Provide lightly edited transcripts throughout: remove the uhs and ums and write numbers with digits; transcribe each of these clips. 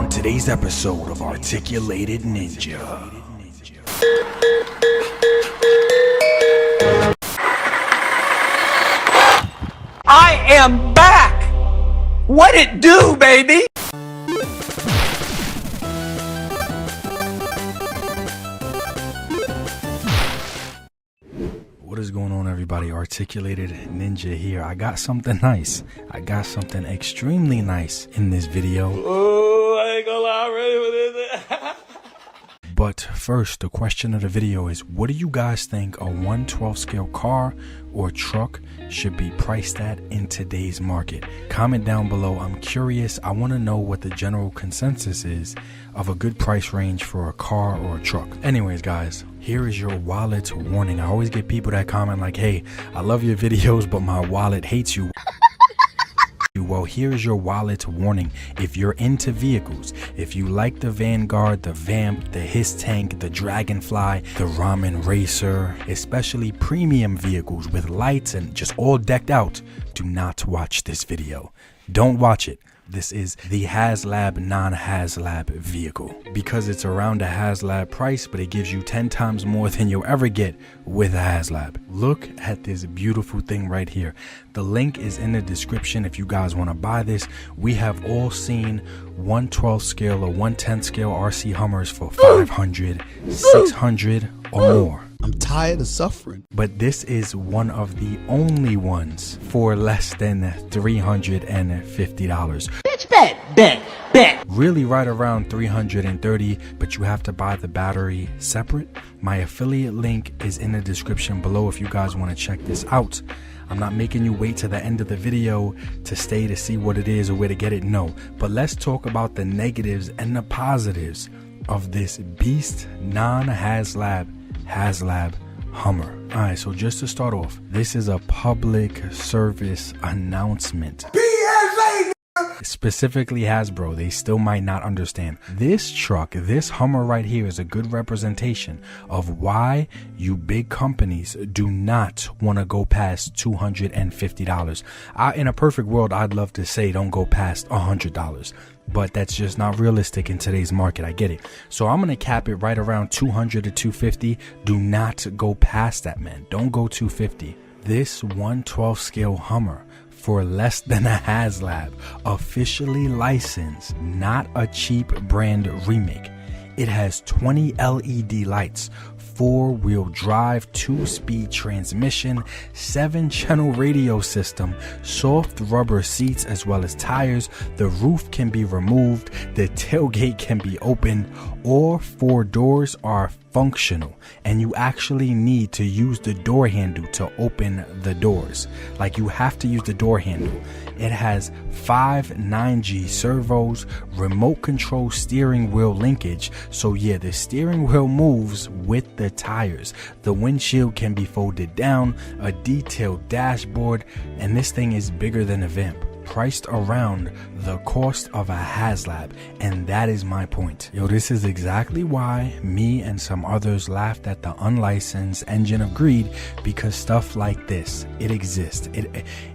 on today's episode of Articulated Ninja. I am back! What it do, baby? What is going on, everybody? Articulated Ninja here. I got something nice. I got something extremely nice in this video. Oh, I ain't gonna lie, I'm ready for this. But first, the question of the video is, what do you guys think a 1/12 scale car or truck should be priced at in today's market? Comment down below. I'm curious. I want to know what the general consensus is of a good price range for a car or a truck. Anyways, guys, here is your wallet warning. I always get people that comment like, hey, I love your videos, but my wallet hates you. Well, here's your wallet warning. If you're into vehicles, if you like the Vanguard, the Vamp, the Hiss Tank, the Dragonfly, the Ramen Racer, especially premium vehicles with lights and just all decked out, do not watch this video. Don't watch it. This is the Haslab non-Haslab vehicle because it's around a Haslab price, but it gives you 10 times more than you'll ever get with a Haslab. Look at this beautiful thing right here. The link is in the description if you guys want to buy this. We have all seen 1/12 scale or 1/10 scale RC Hummers for 500, 600 or more. I'm tired of suffering. But this is one of the only ones for less than $350. Bitch, bet. Really right around $330, but you have to buy the battery separate. My affiliate link is in the description below if you guys want to check this out. I'm not making you wait to the end of the video to stay to see what it is or where to get it, no. But let's talk about the negatives and the positives of this beast non-Haslab Hummer. Alright, so just to start off, this is a public service announcement. Specifically Hasbro, they still might not understand. This truck, this Hummer right here is a good representation of why you big companies do not want to go past $250. In a perfect world, I'd love to say don't go past $100. But that's just not realistic in today's market. I get it. So I'm going to cap it right around 200 to 250. Do not go past that, man. Don't go 250. This 1/12 scale Hummer for less than a Haslab, officially licensed, not a cheap brand remake. It has 20 LED lights, 4-wheel drive, 2-speed transmission, 7-channel radio system, soft rubber seats as well as tires. The roof can be removed, the tailgate can be opened, all 4 doors are functional, and you actually need to use the door handle to open the doors. Like, you have to use the door handle. It has 5 9G servos, remote control steering wheel linkage. So yeah, the steering wheel moves with the tires. The windshield can be folded down, a detailed dashboard, and this thing is bigger than a Vamp. Priced around the cost of a Haslab, and that is my point. Yo, this is exactly why me and some others laughed at the unlicensed engine of greed, because stuff like this, it exists.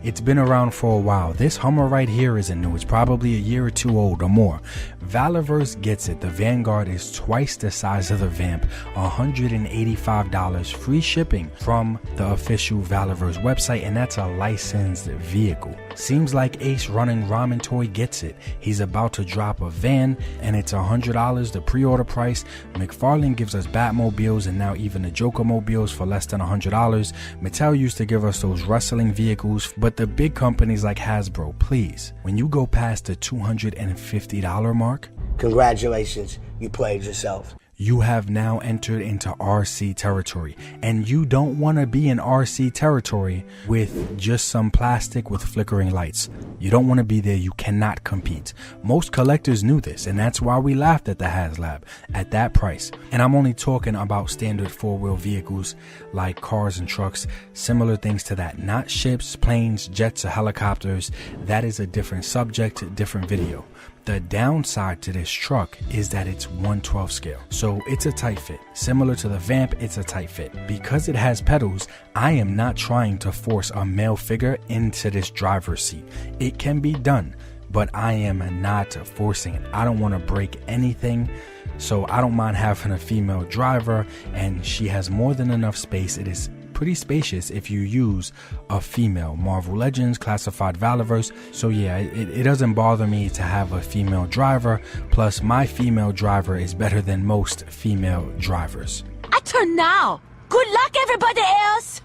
It's been around for a while. This Hummer right here isn't new. It's probably a year or 2 old or more. Valorverse gets it. The Vanguard is twice the size of the Vamp, $185 free shipping from the official Valorverse website, and that's a licensed vehicle. Seems like Ace running Ramen Toy gets it. He's about to drop a van and it's $100 the pre-order price. McFarlane gives us Batmobiles and now even the Joker mobiles for less than $100. Mattel used to give us those wrestling vehicles, but the big companies like Hasbro, please, when you go past the $250 mark, congratulations, you played yourself. You have now entered into RC territory, and you don't want to be in RC territory with just some plastic with flickering lights. You don't want to be there. You cannot compete. Most collectors knew this, and that's why we laughed at the Haslab at that price. And I'm only talking about standard 4-wheel vehicles like cars and trucks, similar things to that, not ships, planes, jets, or helicopters. That is a different subject, different video. The downside to this truck is that it's 1/12 scale, so it's a tight fit. Similar to the Vamp, it's a tight fit. Because it has pedals, I am not trying to force a male figure into this driver's seat. It can be done, but I am not forcing it. I don't want to break anything, so I don't mind having a female driver, and she has more than enough space. It is pretty spacious if you use a female. Marvel Legends, Classified Valorverse. So yeah, it doesn't bother me to have a female driver. Plus, my female driver is better than most female drivers. I turn now. Good luck, everybody else.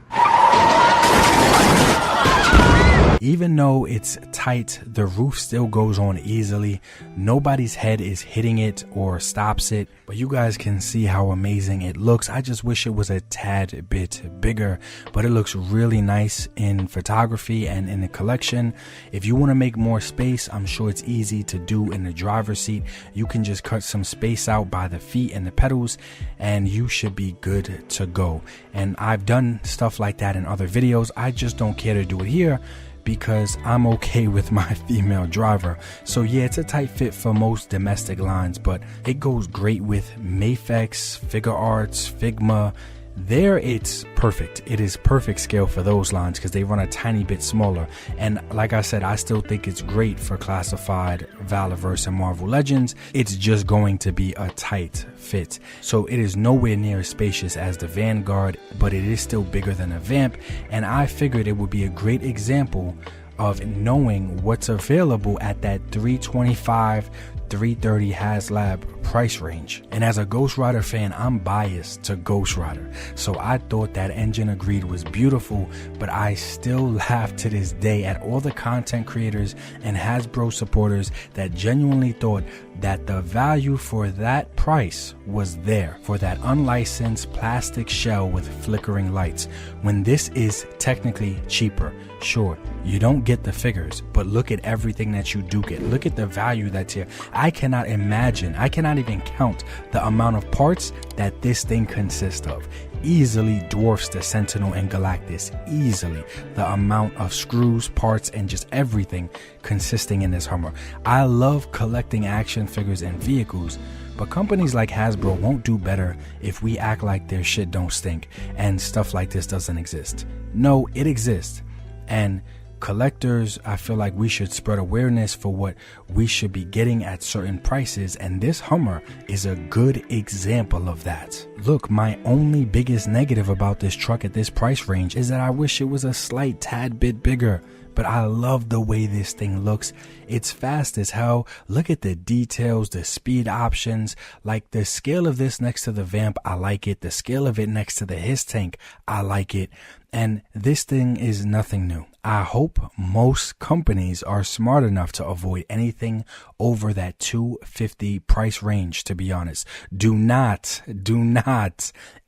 Even though it's tight, the roof still goes on easily. Nobody's head is hitting it or stops it, but you guys can see how amazing it looks. I just wish it was a tad bit bigger, but it looks really nice in photography and in the collection. If you want to make more space, I'm sure it's easy to do in the driver's seat. You can just cut some space out by the feet and the pedals, and you should be good to go. And I've done stuff like that in other videos. I just don't care to do it here because I'm okay with my female driver. So yeah, it's a tight fit for most domestic lines, but it goes great with Mafex, Figure Arts, Figma. There it's perfect. It is perfect scale for those lines because they run a tiny bit smaller. And like I said, I still think it's great for Classified, Valorverse, and Marvel Legends. It's just going to be a tight fit. So it is nowhere near as spacious as the Vanguard, but it is still bigger than a Vamp. And I figured it would be a great example of knowing what's available at that $325, $330 Haslab price range. And as a Ghost Rider fan, I'm biased to Ghost Rider, so I thought that engine agreed was beautiful, but I still laugh to this day at all the content creators and Hasbro supporters that genuinely thought that the value for that price was there for that unlicensed plastic shell with flickering lights, when this is technically cheaper. Sure, you don't get the figures, but look at everything that you do get. Look at the value that's here. I cannot imagine, I cannot even count the amount of parts that this thing consists of. Easily dwarfs the Sentinel and Galactus. Easily the amount of screws, parts, and just everything consisting in this Hummer. I love collecting action figures and vehicles, but companies like Hasbro won't do better if we act like their shit don't stink and stuff like this doesn't exist. No, it exists. And collectors, I feel like we should spread awareness for what we should be getting at certain prices, and this Hummer is a good example of that. Look, my only biggest negative about this truck at this price range is that I wish it was a slight tad bit bigger, but I love the way this thing looks. It's fast as hell. Look at the details, the speed options. Like the scale of this next to the Vamp, I like it. The scale of it next to the His Tank, I like it. And this thing is nothing new. I hope most companies are smart enough to avoid anything over that $250 price range, to be honest. Do not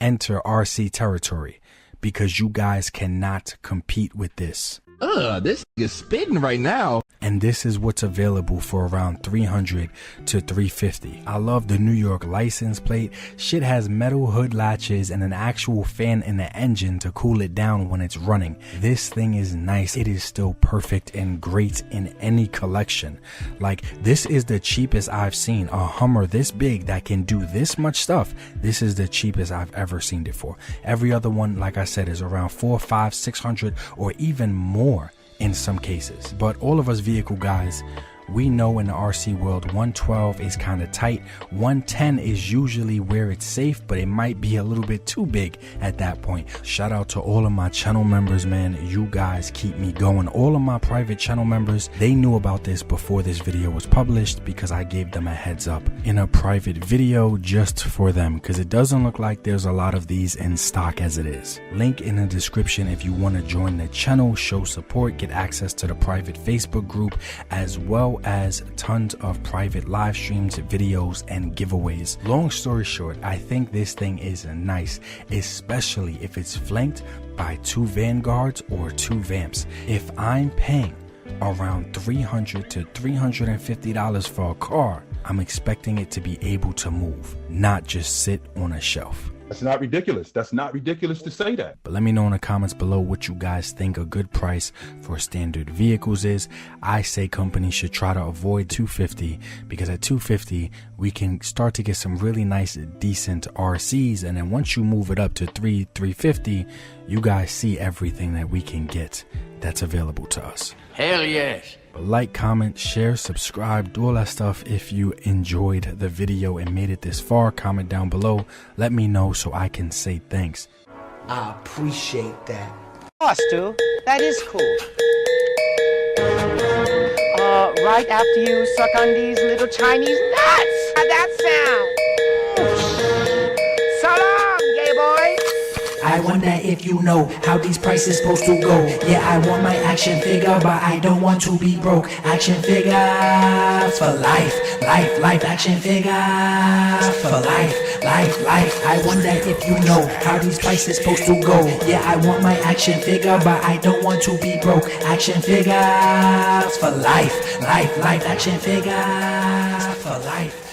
enter RC territory, because you guys cannot compete with this. This is spitting right now. And this is what's available for around $300 to $350. I love the New York license plate. Shit has metal hood latches and an actual fan in the engine to cool it down when it's running. This thing is nice. It is still perfect and great in any collection. Like, this is the cheapest I've seen. A Hummer this big that can do this much stuff. This is the cheapest I've ever seen it for. Every other one, like I said, is around $400, $500, $600, or even more in some cases. But all of us vehicle guys, we know in the RC world 112 is kind of tight. 110 is usually where it's safe, but it might be a little bit too big at that point. Shout out to all of my channel members, man. You guys keep me going. All of my private channel members, they knew about this before this video was published because I gave them a heads up in a private video just for them, because it doesn't look like there's a lot of these in stock as it is. Link in the description if you want to join the channel, show support, get access to the private Facebook group, as well as tons of private live streams, videos, and giveaways. Long story short, I think this thing is nice, especially if it's flanked by 2 Vanguards or 2 Vamps. If I'm paying around $300 to $350 for a car, I'm expecting it to be able to move, not just sit on a shelf. That's not ridiculous. That's not ridiculous to say that. But let me know in the comments below what you guys think a good price for standard vehicles is. I say companies should try to avoid $250, because at $250 we can start to get some really nice, decent RCs, and then once you move it up to $350, you guys see everything that we can get that's available to us. Hell yes. But like, comment, share, subscribe, do all that stuff. If you enjoyed the video and made it this far, comment down below. Let me know so I can say thanks. I appreciate that. Stu, that is cool. Right after you suck on these little Chinese nuts. How'd that sound? So long, gay boy. I wonder if you know how these prices supposed to go. Yeah, I want my action figure, but I don't want to be broke. Action figures for life, life, action figures for life, life. I wonder if you know how these prices supposed to go. Yeah, I want my action figure, but I don't want to be broke. Action figures for life, action figures for life.